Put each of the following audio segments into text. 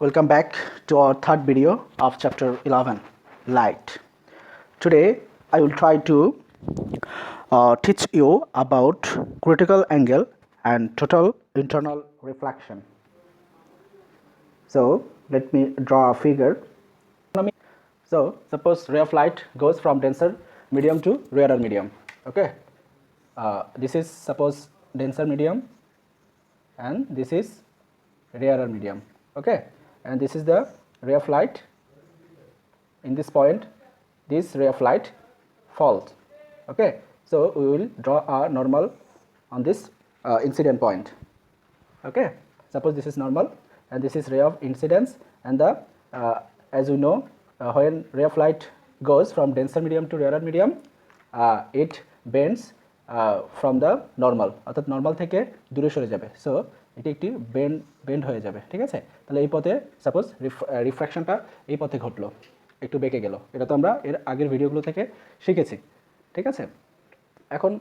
Welcome back to our third video of chapter 11, Light. Today I will try to teach you about critical angle and total internal reflection. So let me draw a figure. So suppose ray of light goes from denser medium to rarer medium. Okay, this is suppose denser medium and this is rarer medium. Okay, and this is the ray of light. In this point this ray of light falls. Okay, so we will draw a normal on this incident point. Okay, suppose this is normal and this is ray of incidence, and the as we know when ray of light goes from denser medium to rarer medium it bends from the normal, অর্থাৎ normal থেকে দূরে সরে যাবে। So এটি একটি bend হয়ে যাবে। ঠিক আছে, তাহলে এই পথে সাপোজ রিফ্র্যাকশনটা এই পথে ঘটলো, একটু বেঁকে গেল। এটা তো আমরা এর আগের ভিডিওগুলো থেকে শিখেছি। ঠিক আছে, এখন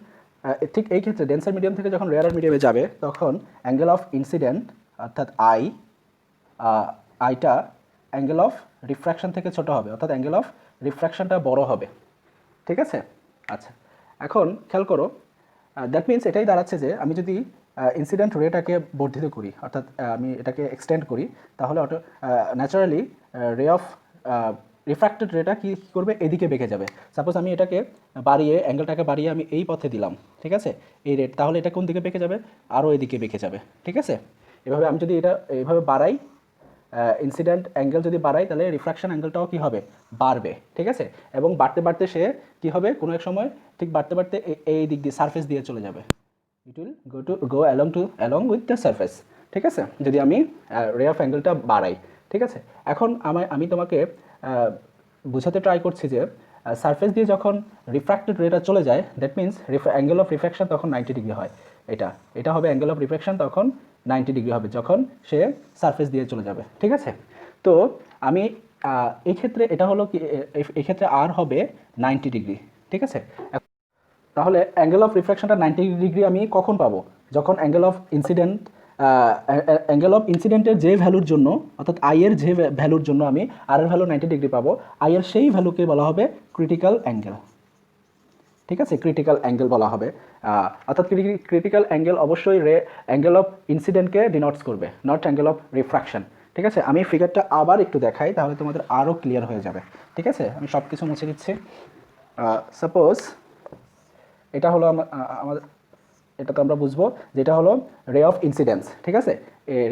ঠিক এই ক্ষেত্রে ডেন্সার মিডিয়াম থেকে যখন রেয়ার মিডিয়ামে যাবে তখন অ্যাঙ্গেল অফ ইনসিডেন্ট অর্থাৎ আইটা অ্যাঙ্গেল অফ রিফ্র্যাকশন থেকে ছোট হবে, অর্থাৎ অ্যাঙ্গেল অফ রিফ্র্যাকশনটা বড় হবে। ঠিক আছে, আচ্ছা এখন খেয়াল করো, দ্যাট মিনস এটাই দাঁড়াচ্ছে যে আমি যদি ইনসিডেন্ট রেটাকে বর্ধিত করি, অর্থাৎ আমি এটাকে এক্সটেন্ড করি, তাহলে ন্যাচারালি রে অফ রিফ্র্যাক্টেড রেটা কী করবে, এদিকে বেঁকে যাবে। সাপোজ আমি এটাকে বাড়িয়ে অ্যাঙ্গেলটাকে বাড়িয়ে আমি এই পথে দিলাম, ঠিক আছে, এই রেট, তাহলে এটা কোন দিকে বেঁকে যাবে, আরও এদিকে বেঁকে যাবে। ঠিক আছে, এভাবে আমি যদি এটা এইভাবে বাড়াই, ইনসিডেন্ট অ্যাঙ্গেল যদি বাড়াই তাহলে রিফ্র্যাকশন অ্যাঙ্গেলটাও কী হবে, বাড়বে। ঠিক আছে, এবং বাড়তে বাড়তে সে কী হবে, কোনো এক সময় ঠিক বাড়তে বাড়তে এই দিক দিয়ে সারফেস দিয়ে চলে যাবে। It will go along with the surface. ঠিক আছে, যদি আমি রে অফ অ্যাঙ্গেলটা বাড়াই। ঠিক আছে, এখন আমি তোমাকে বোঝাতে ট্রাই করছি যে সারফেস দিয়ে যখন রিফ্র্যাক্টেড রেটা চলে যায়, that means angle of refraction তখন 90 ডিগ্রি হয়। এটা হবে অ্যাঙ্গেল অফ রিফ্র্যাকশন তখন 90 ডিগ্রি হবে যখন সে সারফেস দিয়ে চলে যাবে। ঠিক আছে, তো আমি এই ক্ষেত্রে এটা হলো কি, এই ক্ষেত্রে আর হবে 90 ডিগ্রি। ঠিক আছে, তাহলে অ্যাঙ্গেল অফ রিফ্র্যাকশনটা 90 ডিগ্রি আমি কখন পাবো, যখন অ্যাঙ্গেল অফ ইনসিডেন্টের যে ভ্যালুর জন্য, অর্থাৎ আই এর যে ভ্যালুর জন্য আমি আর এর ভ্যালু 90 ডিগ্রি পাবো, আই এর সেই ভ্যালুকে বলা হবে ক্রিটিক্যাল অ্যাঙ্গেল। ঠিক আছে, ক্রিটিক্যাল অ্যাঙ্গেল বলা হবে, অর্থাৎ ক্রিটিক্যাল অ্যাঙ্গেল অবশ্যই অ্যাঙ্গেল অফ ইনসিডেন্টকে ডিনোটস করবে, নট অ্যাঙ্গেল অফ রিফ্র্যাকশন। ঠিক আছে, আমি ফিগারটা আবার একটু দেখাই, তাহলে তোমাদের আরও ক্লিয়ার হয়ে যাবে। ঠিক আছে, আমি সব কিছু মুছে দিচ্ছি। সাপোজ এটা হলো আমাদের, এটা তো আমরা বুঝবো যেটা হলো রে অফ ইনসিডেন্স। ঠিক আছে,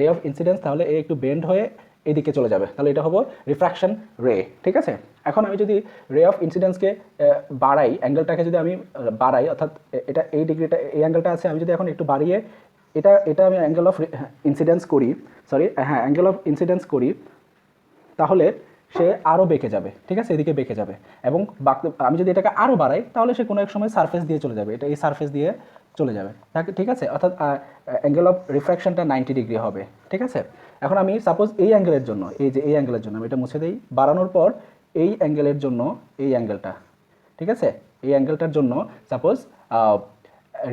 রে অফ ইনসিডেন্স, তাহলে এ একটু বেন্ড হয়ে এদিকে চলে যাবে, তাহলে এটা হবো রিফ্র্যাকশন রে। ঠিক আছে, এখন আমি যদি রে অফ ইনসিডেন্সকে বাড়াই, অ্যাঙ্গেলটাকে যদি আমি বাড়াই, অর্থাৎ এটা এই ডিগ্রিটা, এই অ্যাঙ্গেলটা আছে, আমি যদি এখন একটু বাড়িয়ে এটা আমি অ্যাঙ্গেল অফ ইনসিডেন্স করি, অ্যাঙ্গেল অফ ইনসিডেন্স করি, তাহলে সে আরও বেঁকে যাবে। ঠিক আছে, এদিকে বেঁকে যাবে, এবং আমি যদি এটাকে আরও বাড়াই তাহলে সে কোনো এক সময় সারফেস দিয়ে চলে যাবে, এটা এই সারফেস দিয়ে চলে যাবে। ঠিক আছে, অর্থাৎ অ্যাঙ্গেল অফ রিফ্র্যাকশনটা 90 ডিগ্রি হবে। ঠিক আছে, এখন আমি সাপোজ এই অ্যাঙ্গেলের জন্য, এই যে এই অ্যাঙ্গেলের জন্য আমি এটা মুছে দিই, বাড়ানোর পর এই অ্যাঙ্গেলের জন্য, এই অ্যাঙ্গেলটা, ঠিক আছে, এই অ্যাঙ্গেলটার জন্য সাপোজ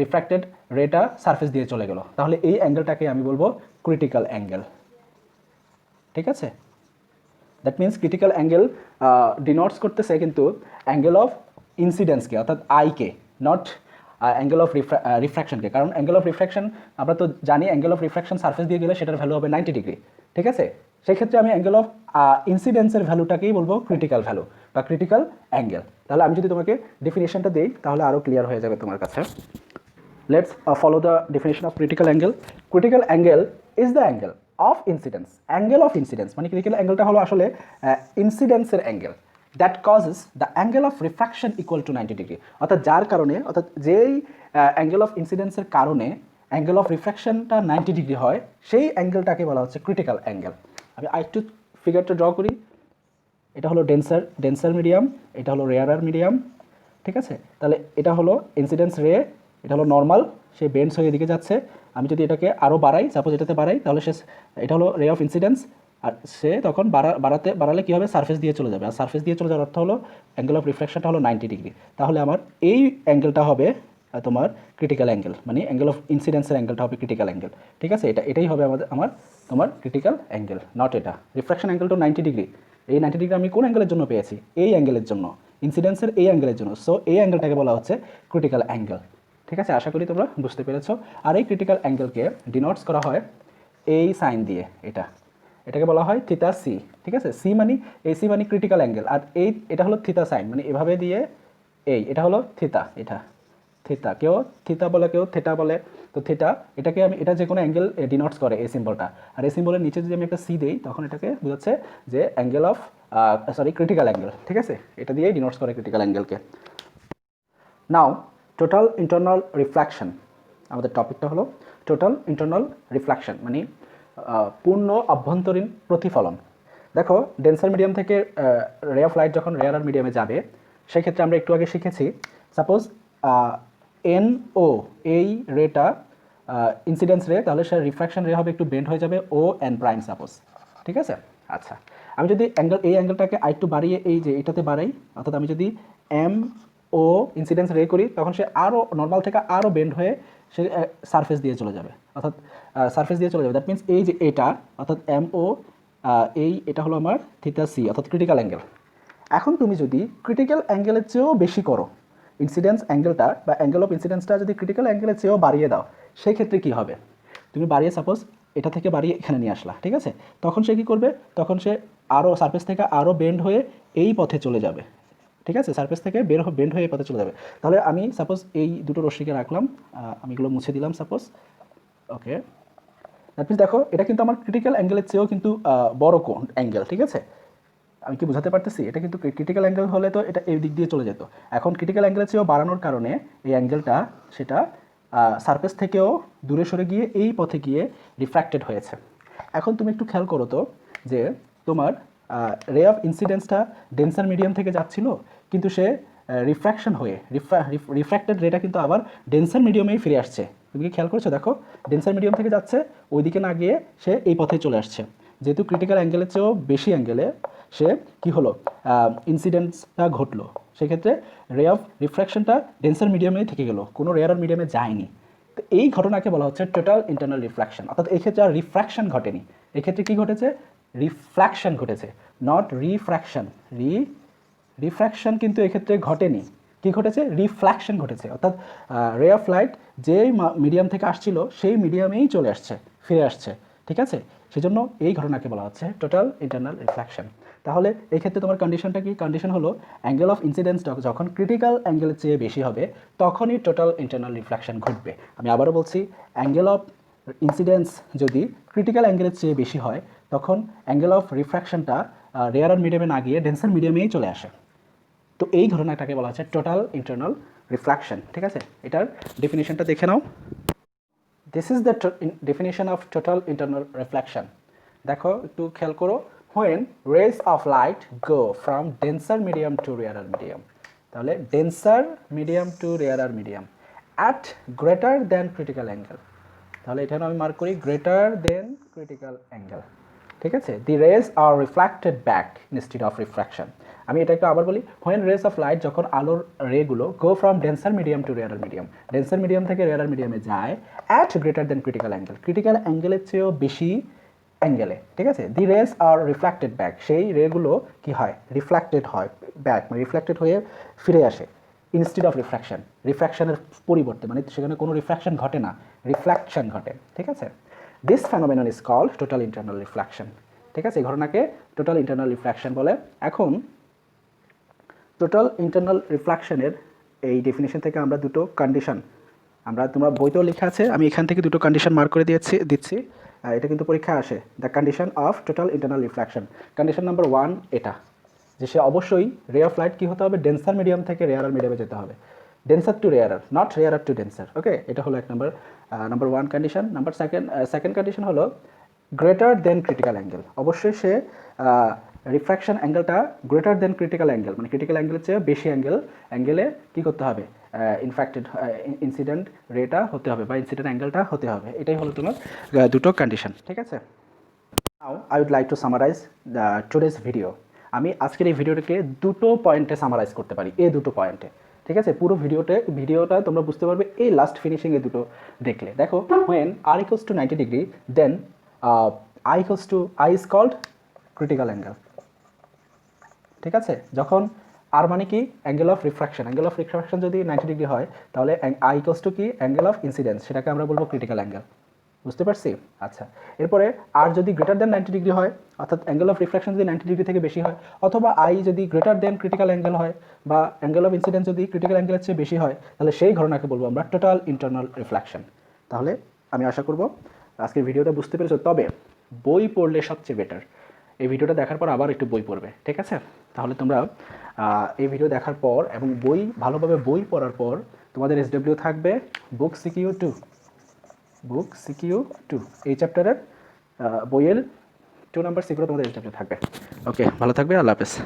রিফ্র্যাক্টেড রেটা সারফেস দিয়ে চলে গেল, তাহলে এই অ্যাঙ্গেলটাকে আমি বলবো ক্রিটিক্যাল অ্যাঙ্গেল। ঠিক আছে, that means critical angle denotes করতেছে কিন্তু অ্যাঙ্গেল অফ ইনসিডেন্সকে, অর্থাৎ আইকে, নট অ্যাঙ্গেল অফ রিফ্র্যাকশনকে। কারণ অ্যাঙ্গেল অফ রিফ্র্যাকশন আমরা তো জানি, অ্যাঙ্গেল অফ রিফ্র্যাকশন সারফেস দিয়ে গেলে সেটার ভ্যালু হবে 90 ডিগ্রি। ঠিক আছে, সেই ক্ষেত্রে আমি অ্যাঙ্গেল অফ ইনসিডেন্সের ভ্যালুটাকেই বলবো ক্রিটিক্যাল ভ্যালু বা ক্রিটিক্যাল অ্যাঙ্গেল। তাহলে আমি যদি তোমাকে ডেফিনেশনটা দিই তাহলে আরও ক্লিয়ার হয়ে যাবে তোমার কাছে। Let's follow the definition of critical angle. Critical angle is the angle of incidence. Angle of incidence মানে critical angle-টা হলো আসলে ইনসিডেন্সের angle that causes the angle of refraction equal to 90 degree, অর্থাৎ যার কারণে, অর্থাৎ যেই অ্যাঙ্গেল অফ ইনসিডেন্সের কারণে অ্যাঙ্গেল অফ রিফ্র্যাকশনটা 90 ডিগ্রি হয়, সেই অ্যাঙ্গেলটাকে বলা হচ্ছে ক্রিটিক্যাল অ্যাঙ্গেল। আমি আরেকটু ফিগারটা ড্র করি, এটা হলো ডেন্সার মিডিয়াম, এটা হলো রেয়ারার মিডিয়াম। ঠিক আছে, তাহলে এটা হলো ইনসিডেন্স রে, এটা হলো নর্মাল, সে বেন্ডস হয়ে এদিকে যাচ্ছে। আমি যদি এটাকে আরও বাড়াই, সাপোজ এটাতে বাড়াই, তাহলে এটা হলো রে অফ ইনসিডেন্স, আর সে তখন বাড়ালে কী হবে, সারফেস দিয়ে চলে যাবে, আর সারফেস দিয়ে চলে যাওয়ার অর্থ হলো অ্যাঙ্গেল অফ রিফ্র্যাকশনটা হলো 90 ডিগ্রি। তাহলে আমার এই অ্যাঙ্গেলটা হবে তোমার ক্রিটিক্যাল অ্যাঙ্গেল, মানে অ্যাঙ্গেল অফ ইনসিডেন্সের অ্যাঙ্গেলটা হবে ক্রিটিক্যাল অ্যাঙ্গেল। ঠিক আছে, এটাই হবে আমার তোমার ক্রিটিক্যাল অ্যাঙ্গেল, নট এটা। রিফ্রাকশন অ্যাঙ্গেল তো 90 ডিগ্রি, এই 90 ডিগ্রি আমি কোন অ্যাঙ্গেলের জন্য পেয়েছি? এই অ্যাঙ্গেলের জন্য, ইনসিডেন্সের এই অ্যাঙ্গেলের জন্য। সো এই অ্যাঙ্গেলটাকে বলা হচ্ছে ক্রিটিক্যাল অ্যাঙ্গেল। ঠিক আছে, আশা করি তোমরা বুঝতে পেরেছো। আর এই ক্রিটিক্যাল অ্যাঙ্গেলকে ডিনোটস করা হয় এই সাইন দিয়ে, এটাকে বলা হয় থিতা সি। ঠিক আছে, সি মানে এই সি মানে ক্রিটিক্যাল অ্যাঙ্গেল, আর এটা হলো থিতা সাইন, মানে এভাবে দিয়ে এটা হলো থিতা, থিতা, কেউ থিতা বলে, কেউ থেটা বলে। তো থিটা, এটা যে কোনো অ্যাঙ্গেল ডিনোটস করে এই সিম্বলটা। আর এই সিম্বলের নিচে যদি আমি একটা সি দিই, তখন এটাকে বোঝাচ্ছে যে অ্যাঙ্গেল অফ ক্রিটিক্যাল অ্যাঙ্গেল। ঠিক আছে, এটা দিয়েই ডিনোটস করে ক্রিটিক্যাল অ্যাঙ্গেলকে। নাও টোটাল ইন্টারনাল রিফ্লেকশন, আমাদের টপিকটা হলো টোটাল ইন্টারনাল রিফ্লেকশন, মানে পূর্ণ অভ্যন্তরীণ প্রতিফলন। দেখো, ডেন্সার মিডিয়াম থেকে রে অফ লাইট যখন রেয়ারার মিডিয়ামে যাবে, সেক্ষেত্রে আমরা একটু আগে শিখেছি, সাপোজ NO এই রেটা ইনসিডেন্স রে, তাহলে সে রিফ্র্যাকশন রে হবে একটু বেন্ড হয়ে যাবে ON প্রাইম সাপোজ। ঠিক আছে, আচ্ছা, আমি যদি এই অ্যাঙ্গেলটাকে আরেকটু বাড়িয়ে এই যে এটাতে বাড়াই, অর্থাৎ আমি যদি MO ইনসিডেন্স রে করি, তখন সে আরও নর্মাল থেকে আরও বেন্ড হয়ে সে সারফেস দিয়ে চলে যাবে, অর্থাৎ সারফেস দিয়ে চলে যাবে। দ্যাট মিনস এই যে এটা, অর্থাৎ MO এটা হলো আমার থিটা সি, অর্থাৎ ক্রিটিক্যাল অ্যাঙ্গেল। এখন তুমি যদি ক্রিটিক্যাল অ্যাঙ্গেলের চেয়েও বেশি করো, ইনসিডেন্স অ্যাঙ্গেলটা বা অ্যাঙ্গেল অফ ইনসিডেন্সটা যদি ক্রিটিক্যাল অ্যাঙ্গেলের চেয়েও বাড়িয়ে দাও, সেই ক্ষেত্রে কী হবে? তুমি বাড়িয়ে সাপোজ এটা থেকে বাড়িয়ে এখানে নিয়ে আসলা, ঠিক আছে, তখন সে কী করবে? তখন সে আরও সারফেস থেকে আরও বেন্ড হয়ে এই পথে চলে যাবে। ঠিক আছে, সারফেস থেকে বেন্ড হয়ে এই পথে চলে যাবে। তাহলে আমি সাপোজ এই দুটো রশ্মিকে রাখলাম, আমি এগুলো মুছে দিলাম সাপোজ, ওকে। দ্যাট মিনস দেখো, এটা কিন্তু আমার ক্রিটিক্যাল অ্যাঙ্গেলের চেয়েও কিন্তু বড় কোণ অ্যাঙ্গেল। ঠিক আছে, আমি কি বোঝাতে পারতেছি? এটা কিন্তু ক্রিটিক্যাল অ্যাঙ্গেল হলে তো এটা এই দিক দিয়ে চলে যেত। এখন ক্রিটিক্যাল অ্যাঙ্গেলের চেয়েও বাড়ানোর কারণে এই অ্যাঙ্গেলটা সেটা সারফেস থেকেও দূরে সরে গিয়ে এই পথে গিয়ে রিফ্র্যাক্টেড হয়েছে। এখন তুমি একটু খেয়াল করো তো, যে তোমার রে অফ ইনসিডেন্সটা ডেন্সার মিডিয়াম থেকে যাচ্ছিল, কিন্তু সে রিফ্র্যাকশন হয়ে রিফ্র্যাক্টেড রেটা কিন্তু আবার ডেন্সার মিডিয়ামেই ফিরে আসছে। তুমি কি খেয়াল করছো? দেখো, ডেন্সার মিডিয়াম থেকে যাচ্ছে, ওইদিকে না গিয়ে সে এই পথে চলে আসছে। যেহেতু ক্রিটিক্যাল অ্যাঙ্গেলের চেয়েও বেশি অ্যাঙ্গেলে সে কী হলো, ইনসিডেন্টসটা ঘটলো, সেক্ষেত্রে রে অফ রিফ্র্যাকশনটা ডেন্সার মিডিয়ামেই থেকে গেল, কোনো রেয়ার মিডিয়ামে যায়নি। তো এই ঘটনাকে বলা হচ্ছে টোটাল ইন্টারনাল রিফ্র্যাকশন। অর্থাৎ এক্ষেত্রে আর রিফ্র্যাকশন ঘটেনি, এক্ষেত্রে কী ঘটেছে? রিফ্র্যাকশন ঘটেছে, নট রিফ্র্যাকশন। রিফ্র্যাকশন কিন্তু এক্ষেত্রে ঘটেনি, কি ঘটেছে? রিফ্লেকশন ঘটেছে। অর্থাৎ রে অফ লাইট যেই মিডিয়াম থেকে আসছিল সেই মিডিয়ামেই চলে আসছে, ফিরে আসছে। ঠিক আছে, সেজন্য এই ঘটনাকে বলা হচ্ছে টোটাল ইন্টারনাল রিফ্লেকশন। তাহলে এই ক্ষেত্রে তোমার কন্ডিশনটা কি? কন্ডিশন হলো অ্যাঙ্গেল অফ ইনসিডেন্স যখন ক্রিটিক্যাল অ্যাঙ্গেলের চেয়ে বেশি হবে, তখনই টোটাল ইন্টারনাল রিফ্লেকশন ঘটবে। আমি আবারও বলছি, অ্যাঙ্গেল অফ ইনসিডেন্স যদি ক্রিটিক্যাল অ্যাঙ্গেলের চেয়ে বেশি হয়, তখন অ্যাঙ্গেল অফ রিফ্র্যাকশনটা রেয়ার মিডিয়ামে না গিয়ে ডেন্সার মিডিয়ামেই চলে আসে। তো এই ঘটনাটাকে বলা হচ্ছে টোটাল ইন্টারনাল রিফ্লেকশন। ঠিক আছে, এটার ডেফিনেশনটা দেখে নাও। This is the definition of total internal reflection. দেখো, একটু খেয়াল করো, when rays of light go from denser medium to rarer medium, তাহলে denser medium to rarer medium at greater than critical angle, তাহলে এখানে আমি মার্ক করি গ্রেটার দেন ক্রিটিক্যাল অ্যাঙ্গেল। ঠিক আছে, the rays are reflected back instead of refraction. আমি এটা একটু আবার বলি, হোয়েন রেজ অফ লাইট, যখন আলোর রেগুলো go from denser medium to rarer medium, denser medium থেকে রেয়ারার মিডিয়ামে যায় at greater than critical angle, critical অ্যাঙ্গেলের চেয়েও বেশি অ্যাঙ্গেলে। ঠিক আছে, the rays are reflected back, সেই রেগুলো কি হয়? রিফ্লেক্টেড হয় ব্যাক, মানে রিফ্লেক্টেড হয়ে ফিরে আসে ইনস্টিড অফ রিফ্র্যাকশন, রিফ্র্যাকশনের পরিবর্তে, মানে সেখানে কোনো রিফ্র্যাকশন ঘটে না, রিফ্লেকশন ঘটে। ঠিক আছে, this phenomenon is called total internal reflection. ঠিক আছে, এই ঘটনাকে টোটাল ইন্টারনাল রিফ্লেকশন বলে। এখন টোটাল ইন্টারনাল রিফ্লেকশনের এই ডেফিনেশন থেকে আমরা দুটো কন্ডিশন, তোমরা বইতেও লেখা আছে, আমি এখান থেকে দুটো কন্ডিশন মার্ক করে দিচ্ছি, এটা কিন্তু পরীক্ষা আসে। The condition of total internal reflection, condition number 1 এটা, যে সে অবশ্যই রে অফ লাইট কী হতে হবে? ডেন্সার মিডিয়াম থেকে রেয়ারার মিডিয়ামে যেতে হবে, denser to rarer, not rarer to denser. Okay, এটা হলো এক number 1 condition. Number second condition হলো গ্রেটার দেন ক্রিটিক্যাল অ্যাঙ্গেল, অবশ্যই সে রিফ্র্যাকশন অ্যাঙ্গেলটা গ্রেটার দেন ক্রিটিক্যাল অ্যাঙ্গেল, মানে ক্রিটিক্যাল অ্যাঙ্গেলের চেয়ে বেশি অ্যাঙ্গেলে কী করতে হবে? ইনফ্যাক্টেড ইনসিডেন্ট রেটা হতে হবে বা ইনসিডেন্ট অ্যাঙ্গেলটা হতে হবে। এটাই হলো তোমার দুটো কন্ডিশন। ঠিক আছে, now I would like to summarise today's video. আমি আজকের এই ভিডিওটাকে দুটো পয়েন্টে সামারাইজ করতে পারি, এই দুটো পয়েন্টে। ঠিক আছে, পুরো ভিডিওটা তোমরা বুঝতে পারবে এই লাস্ট ফিনিশিংয়ে দুটো দেখলে। দেখো, when r equals to 90 degree then I is called critical angle। ঠিক আছে, যখন আর মানে কি অ্যাঙ্গেল অফ রিফ্রাকশন যদি 90 ডিগ্রি হয় তাহলে আই ইকুয়ালস টু কি অ্যাঙ্গেল অফ ইনসিডেন্স, সেটাকে আমরা বলবো ক্রিটিক্যাল অ্যাঙ্গেল। বুঝতে পারছি? আচ্ছা, এরপরে আর যদি গ্রেটার দেন 90 ডিগ্রি হয়, অর্থাৎ অ্যাঙ্গেল অফ রিফ্রাকশন যদি 90 ডিগ্রি থেকে বেশি হয়, অথবা আই যদি গ্রেটার দেন ক্রিটিক্যাল অ্যাঙ্গেল হয়, বা অ্যাঙ্গেল অফ ইনসিডেন্স যদি ক্রিটিক্যাল অ্যাঙ্গেলের চেয়ে বেশি হয়, তাহলে সেই ঘটনাকে বলবো আমরা টোটাল ইন্টারনাল রিফ্লেকশন। তাহলে আমি আশা করব আজকের ভিডিওটা বুঝতে পেরেছো। তবে বই পড়লে সবচেয়ে বেটার, এই ভিডিওটা দেখার পর আবার একটু বই পড়বে, ঠিক আছে? তাহলে তোমরা এই ভিডিও দেখার পর এবং ভালোভাবে বই পড়ার পর তোমাদের SW থাকবে বুক সিকিউ টু, এই চ্যাপ্টারের বইয়ের 2 নাম্বার সিকিউর তোমাদের SW থাকবে। ওকে, ভালো থাকবে, আল্লাহ হাফেজ।